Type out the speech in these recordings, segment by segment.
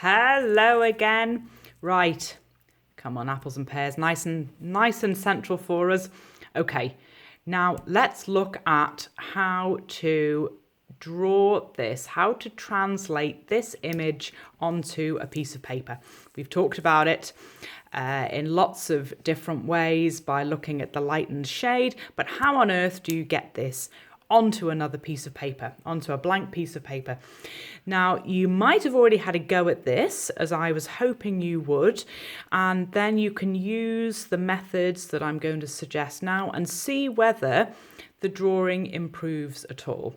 Hello again. Right, come on, apples and pears, nice and central for us. Okay, now let's look at how to draw this, how to translate this image onto a piece of paper. We've talked about it in lots of different ways by looking at the light and shade, but how on earth do you get this onto another piece of paper, onto a blank piece of paper? Now, you might have already had a go at this, as I was hoping you would, and then you can use the methods that I'm going to suggest now and see whether the drawing improves at all.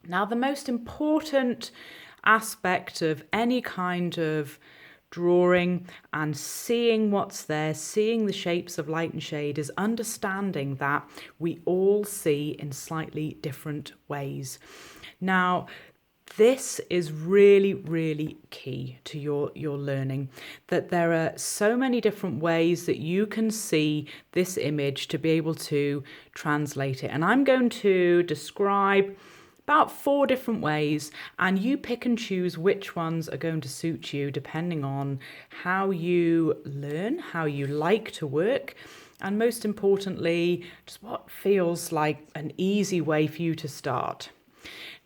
Now, the most important aspect of any kind of drawing and seeing what's there, seeing the shapes of light and shade, is understanding that we all see in slightly different ways. Now, this is really, really key to your learning, that there are so many different ways that you can see this image to be able to translate it. And I'm going to describe about 4 different ways, and you pick and choose which ones are going to suit you depending on how you learn, how you like to work, and most importantly, just what feels like an easy way for you to start.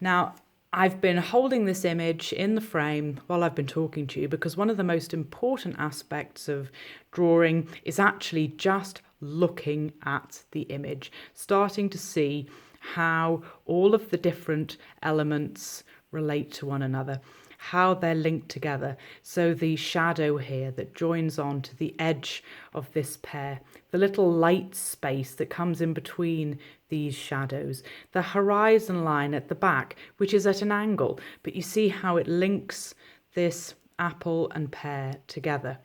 Now, I've been holding this image in the frame while I've been talking to you because one of the most important aspects of drawing is actually just looking at the image, starting to see how all of the different elements relate to one another, how they're linked together. So the shadow here that joins on to the edge of this pear, the little light space that comes in between these shadows, the horizon line at the back, which is at an angle, but you see how it links this apple and pear together.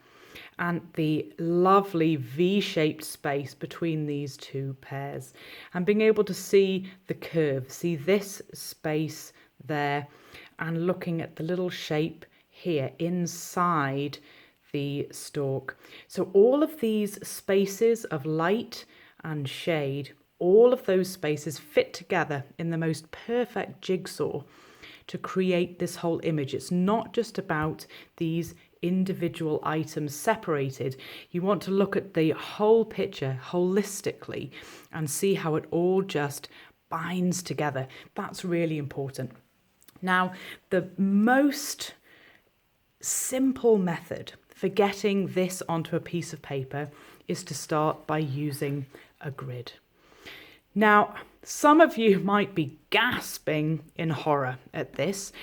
And the lovely V-shaped space between these 2 pears, and being able to see the curve, see this space there, and looking at the little shape here inside the stalk. So all of these spaces of light and shade, all of those spaces fit together in the most perfect jigsaw to create this whole image. It's not just about these individual items separated. You want to look at the whole picture holistically and see how it all just binds together. That's really important. Now, the most simple method for getting this onto a piece of paper is to start by using a grid. Now, some of you might be gasping in horror at this,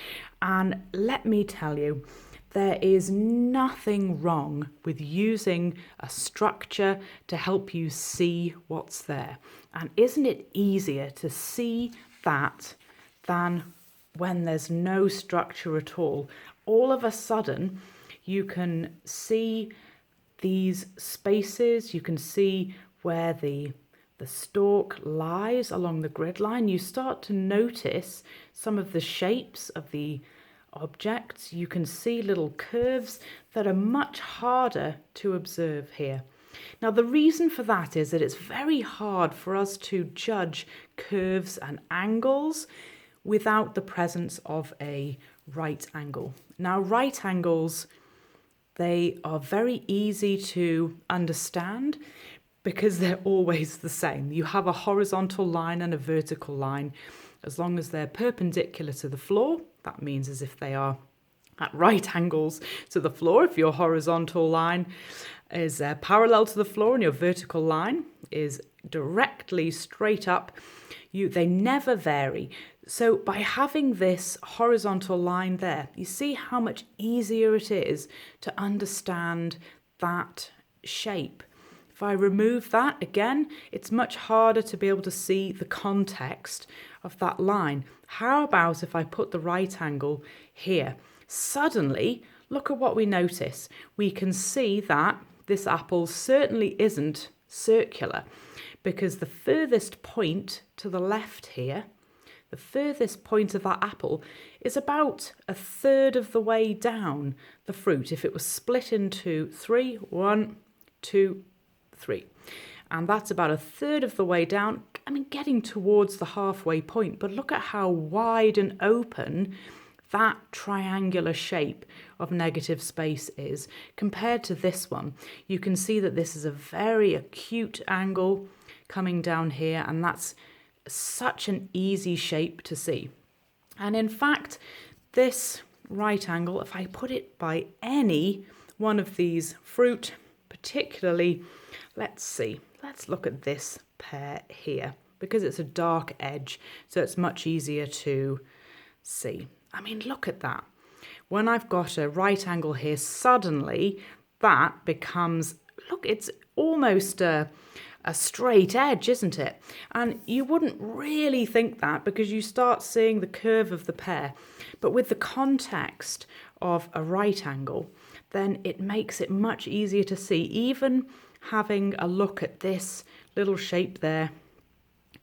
and let me tell you, there is nothing wrong with using a structure to help you see what's there. And isn't it easier to see that than when there's no structure at all? All of a sudden, you can see these spaces, you can see where the stalk lies along the grid line. You start to notice some of the shapes of the objects. You can see little curves that are much harder to observe here. Now, the reason for that is that it's very hard for us to judge curves and angles without the presence of a right angle. Now, right angles, they are very easy to understand because they're always the same. You have a horizontal line and a vertical line. As long as they're perpendicular to the floor, that means as if they are at right angles to the floor. If your horizontal line is parallel to the floor and your vertical line is directly straight up, they never vary. So by having this horizontal line there, you see how much easier it is to understand that shape. If I remove that, again, it's much harder to be able to see the context of that line. How about if I put the right angle here? Suddenly, look at what we notice. We can see that this apple certainly isn't circular, because the furthest point to the left here, the furthest point of that apple, is about 1/3 of the way down the fruit. If it was split into 3, 1, 2, 3. And that's about 1/3 of the way down, getting towards the halfway point. But look at how wide and open that triangular shape of negative space is compared to this one. You can see that this is a very acute angle coming down here, and that's such an easy shape to see. And in fact, this right angle, if I put it by any one of these fruit, particularly, let's look at this pear here, because it's a dark edge, so it's much easier to see. I mean, look at that. When I've got a right angle here, suddenly that becomes, look, it's almost a straight edge, isn't it? And you wouldn't really think that because you start seeing the curve of the pear. But with the context of a right angle, then it makes it much easier to see. Even having a look at this little shape there,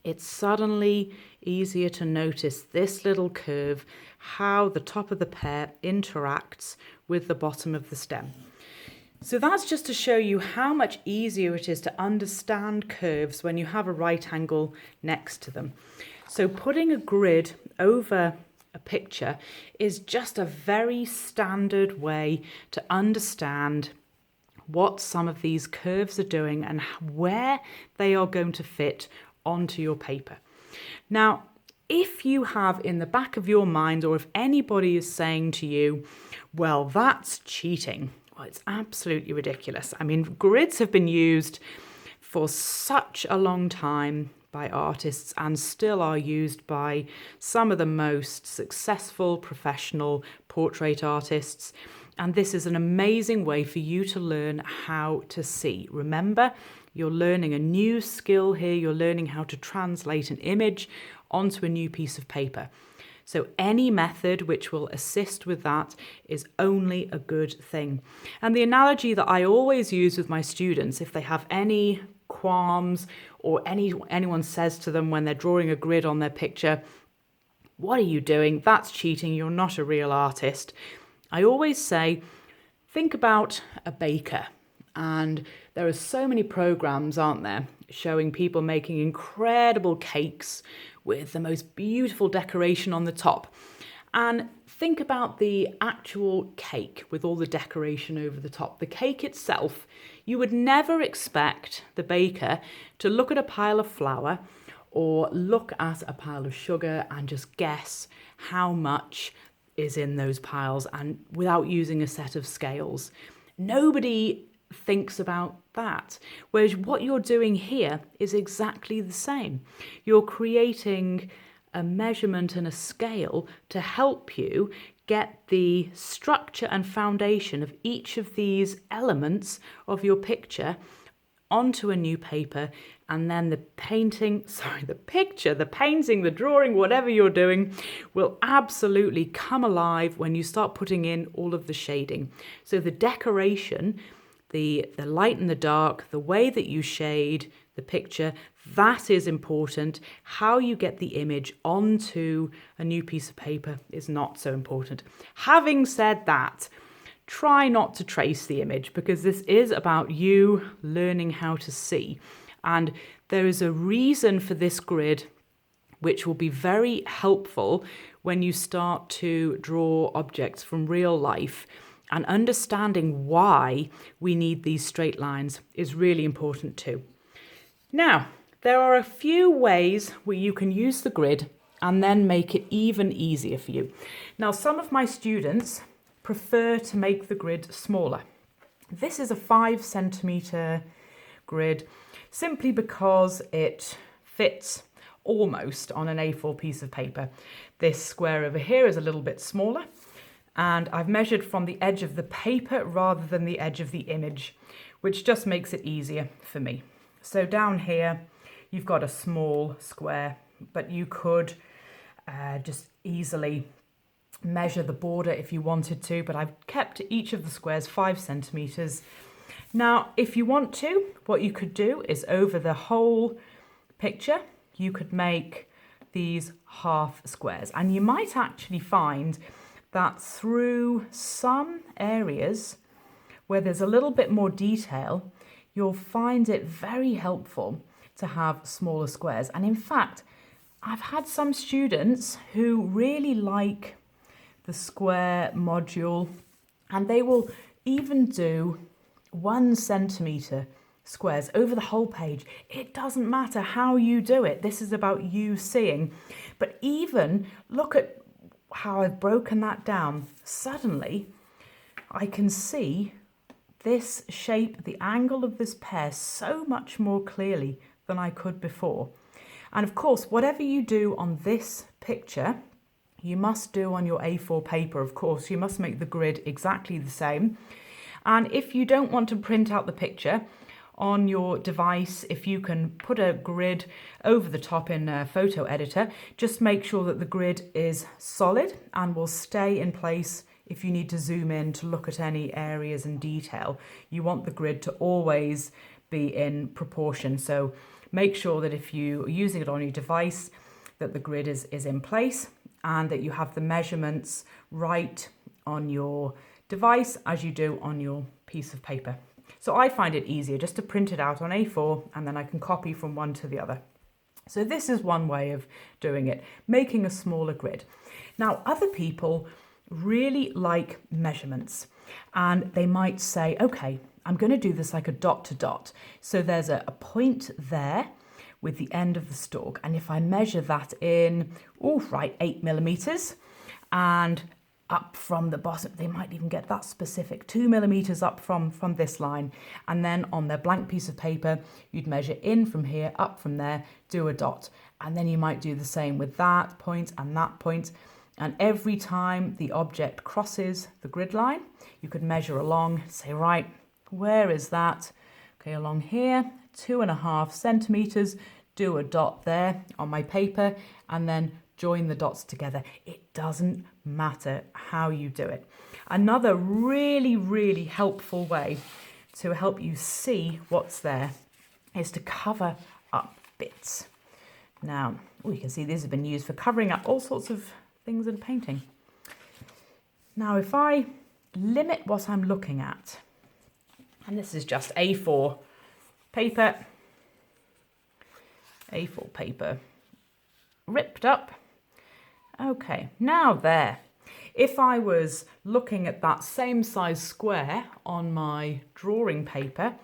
it's suddenly easier to notice this little curve, how the top of the pear interacts with the bottom of the stem. So that's just to show you how much easier it is to understand curves when you have a right angle next to them. So putting a grid over a picture is just a very standard way to understand what some of these curves are doing and where they are going to fit onto your paper. Now, if you have in the back of your mind, or if anybody is saying to you, well, that's cheating, well, it's absolutely ridiculous. I mean, grids have been used for such a long time by artists and still are used by some of the most successful professional portrait artists. And this is an amazing way for you to learn how to see. Remember, you're learning a new skill here. You're learning how to translate an image onto a new piece of paper. So any method which will assist with that is only a good thing. And the analogy that I always use with my students, if they have any qualms or anyone says to them when they're drawing a grid on their picture, what are you doing? That's cheating. You're not a real artist. I always say, think about a baker. And there are so many programs, aren't there, showing people making incredible cakes with the most beautiful decoration on the top. And think about the actual cake with all the decoration over the top. The cake itself, you would never expect the baker to look at a pile of flour or look at a pile of sugar and just guess how much is in those piles, and without using a set of scales. Nobody thinks about that. Whereas what you're doing here is exactly the same. You're creating a measurement and a scale to help you get the structure and foundation of each of these elements of your picture onto a new paper, and then the painting, the drawing, whatever you're doing, will absolutely come alive when you start putting in all of the shading. So the decoration, the light and the dark, the way that you shade the picture, that is important. How you get the image onto a new piece of paper is not so important. Having said that, try not to trace the image, because this is about you learning how to see. And there is a reason for this grid which will be very helpful when you start to draw objects from real life. And understanding why we need these straight lines is really important too. Now, there are a few ways where you can use the grid and then make it even easier for you. Now, some of my students prefer to make the grid smaller. This is a 5 centimetre grid simply because it fits almost on an A4 piece of paper. This square over here is a little bit smaller, and I've measured from the edge of the paper rather than the edge of the image, which just makes it easier for me. So down here, you've got a small square, but you could just easily measure the border if you wanted to, but I've kept each of the squares 5 centimetres. Now, if you want to, what you could do is over the whole picture, you could make these half squares, and you might actually find that through some areas where there's a little bit more detail, you'll find it very helpful to have smaller squares. And in fact, I've had some students who really like the square module, and they will even do 1 centimetre squares over the whole page. It doesn't matter how you do it. This is about you seeing. But even look at how I've broken that down. Suddenly, I can see this shape, the angle of this pear, so much more clearly than I could before. And of course, whatever you do on this picture, you must do on your A4 paper. Of course, you must make the grid exactly the same. And if you don't want to print out the picture on your device, if you can put a grid over the top in a photo editor, just make sure that the grid is solid and will stay in place. If you need to zoom in to look at any areas in detail, you want the grid to always be in proportion. So make sure that if you're using it on your device, that the grid is in place and that you have the measurements right on your device as you do on your piece of paper. So I find it easier just to print it out on A4 and then I can copy from one to the other. So this is one way of doing it, making a smaller grid. Now, other people really like measurements and they might say, okay, I'm going to do this like a dot to dot. So there's a point there with the end of the stalk. And if I measure that in, 8 millimeters, and up from the bottom, they might even get that specific, 2 millimeters up from this line. And then on their blank piece of paper, you'd measure in from here, up from there, do a dot. And then you might do the same with that point and that point. And every time the object crosses the grid line, you could measure along, say, right, where is that? Okay, along here, 2.5 centimeters, do a dot there on my paper, and then join the dots together. It doesn't matter how you do it. Another really, really helpful way to help you see what's there is to cover up bits. Now, you can see these have been used for covering up all sorts of things in painting. Now, if I limit what I'm looking at, and this is just A4 paper, ripped up. Okay, now there. If I was looking at that same size square on my drawing paper,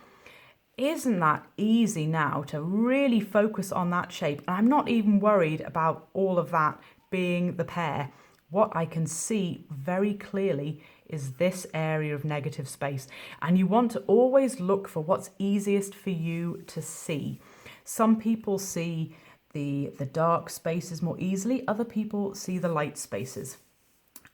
isn't that easy now to really focus on that shape? I'm not even worried about all of that being the pear. What I can see very clearly is this area of negative space. And you want to always look for what's easiest for you to see. Some people see the dark spaces more easily, other people see the light spaces.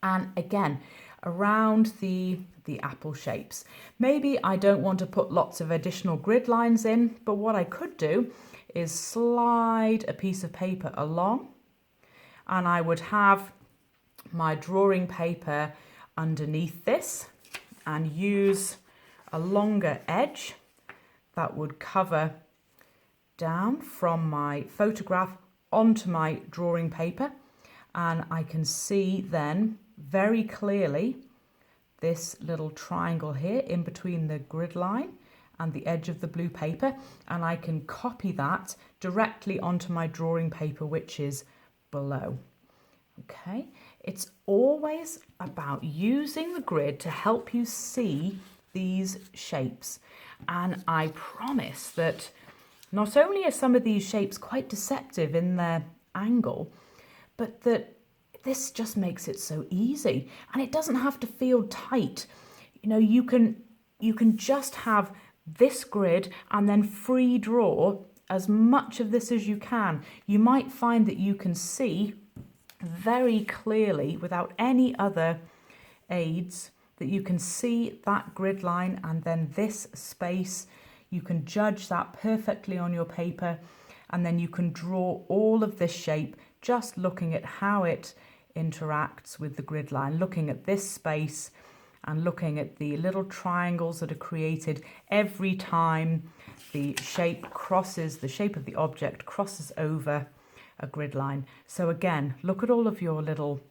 And again, around the apple shapes, maybe I don't want to put lots of additional grid lines in, but what I could do is slide a piece of paper along, and I would have my drawing paper underneath this and use a longer edge that would cover down from my photograph onto my drawing paper, and I can see then very clearly this little triangle here in between the grid line and the edge of the blue paper, and I can copy that directly onto my drawing paper, which is below. Okay, it's always about using the grid to help you see these shapes, and I promise that not only are some of these shapes quite deceptive in their angle, but that this just makes it so easy, and it doesn't have to feel tight. You know, you can just have this grid and then free draw as much of this as you can. You might find that you can see very clearly without any other aids, that you can see that grid line and then this space. You can judge that perfectly on your paper, and then you can draw all of this shape just looking at how it interacts with the grid line, looking at this space and looking at the little triangles that are created every time the shape of the object crosses over a grid line. So again, look at all of your little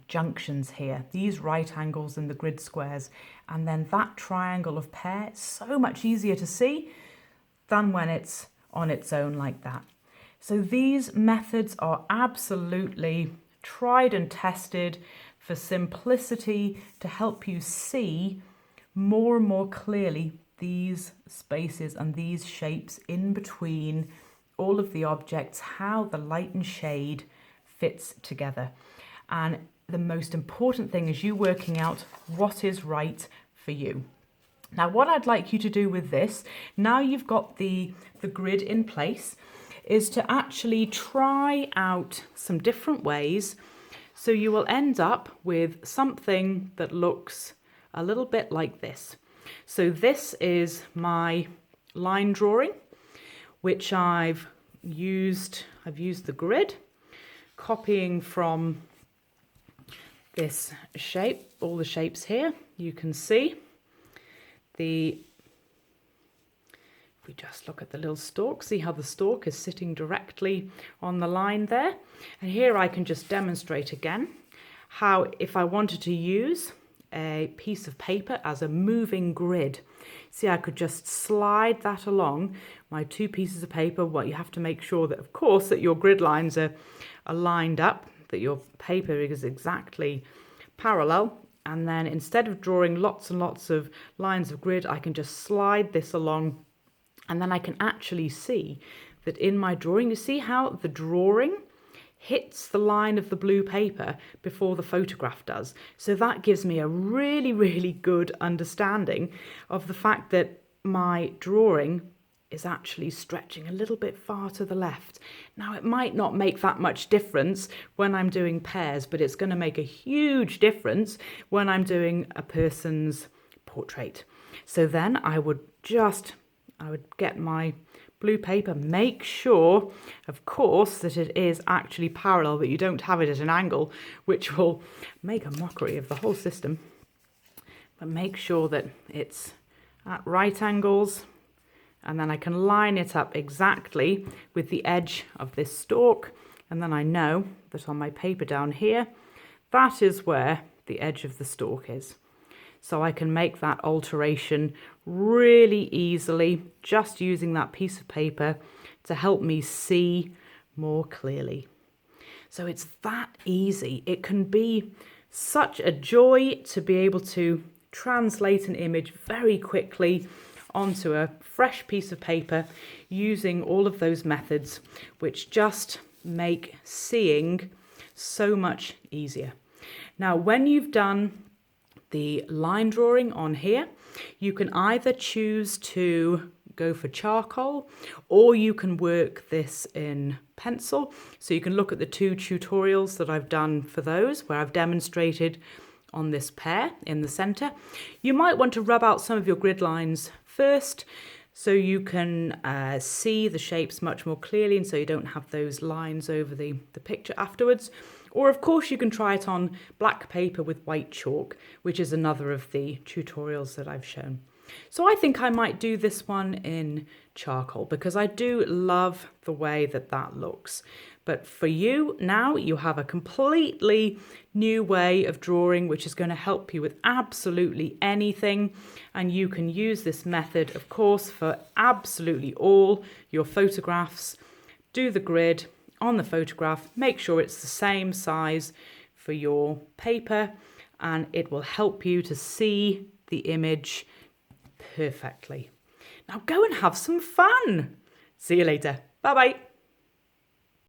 junctions here, these right angles in the grid squares, and then that triangle of pear, so much easier to see than when it's on its own like that. So these methods are absolutely tried and tested for simplicity, to help you see more and more clearly these spaces and these shapes in between all of the objects, how the light and shade fits together. And the most important thing is you working out what is right for you. Now, what I'd like you to do with this, now you've got the grid in place, is to actually try out some different ways. So you will end up with something that looks a little bit like this. So this is my line drawing, which I've used the grid, copying from this shape, all the shapes here. You can see if we just look at the little stalk, see how the stalk is sitting directly on the line there. And here I can just demonstrate again how, if I wanted to use a piece of paper as a moving grid, see, I could just slide that along my two pieces of paper. Well, you have to make sure that, of course, that your grid lines are lined up, that your paper is exactly parallel. And then instead of drawing lots and lots of lines of grid, I can just slide this along, and then I can actually see that in my drawing, you see how the drawing hits the line of the blue paper before the photograph does. So that gives me a really, really good understanding of the fact that my drawing is actually stretching a little bit far to the left. Now, it might not make that much difference when I'm doing pairs, but it's going to make a huge difference when I'm doing a person's portrait. So then I would get my blue paper, make sure, of course, that it is actually parallel, that you don't have it at an angle, which will make a mockery of the whole system. But make sure that it's at right angles, and then I can line it up exactly with the edge of this stalk, and then I know that on my paper down here, that is where the edge of the stalk is. So I can make that alteration really easily, just using that piece of paper to help me see more clearly. So it's that easy. It can be such a joy to be able to translate an image very quickly onto a fresh piece of paper using all of those methods, which just make seeing so much easier. Now, when you've done the line drawing on here, you can either choose to go for charcoal, or you can work this in pencil. So you can look at the two tutorials that I've done for those, where I've demonstrated on this pear in the center. You might want to rub out some of your grid lines first, so you can see the shapes much more clearly, and so you don't have those lines over the picture afterwards. Or of course you can try it on black paper with white chalk, which is another of the tutorials that I've shown. So I think I might do this one in charcoal, because I do love the way that that looks. But for you now, you have a completely new way of drawing, which is going to help you with absolutely anything. And you can use this method, of course, for absolutely all your photographs. Do the grid on the photograph, make sure it's the same size for your paper, and it will help you to see the image perfectly. Now go and have some fun. See you later. Bye bye.